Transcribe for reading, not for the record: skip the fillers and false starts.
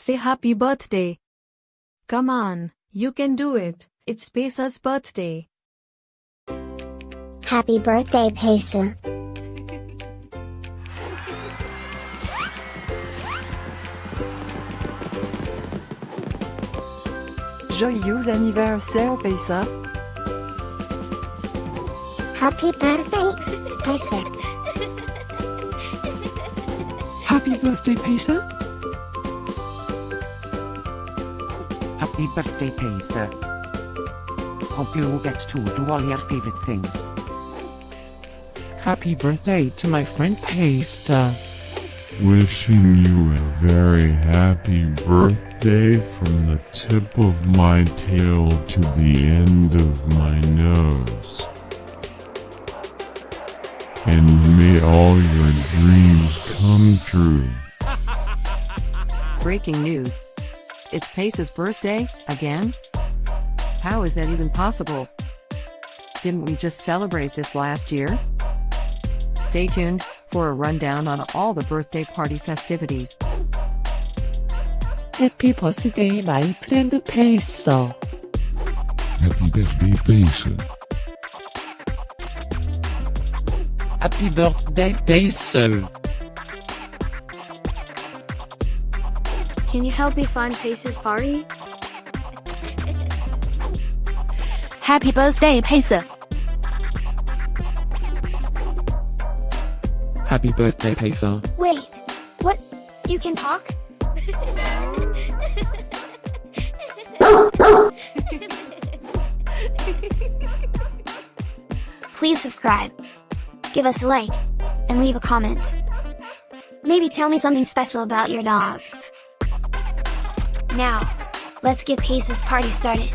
Say happy birthday. Come on, you can do it. It's Pesa's birthday. Happy birthday, Pesa. Joyeux anniversaire, Pesa. Happy birthday, Pesa. Happy birthday, Pesa. Happy birthday, Pesa. Hope you get to do all your favorite things. Happy birthday to my friend Pesa. Wishing you a very happy birthday from the tip of my tail to the end of my nose. And may all your dreams come true. Breaking news. It's Pesa's birthday, again? How is that even possible? Didn't we just celebrate this last year? Stay tuned for a rundown on all the birthday party festivities. Happy birthday, my friend Pesa. Happy birthday, Pesa. Happy birthday, Pesa. Can you help me find Pesa's party? Happy birthday, Pesa. Happy birthday, Pesa. Wait, what? You can talk? Please subscribe, give us a like, and leave a comment. Maybe tell me something special about your dogs. Now, let's get Pesa's party started.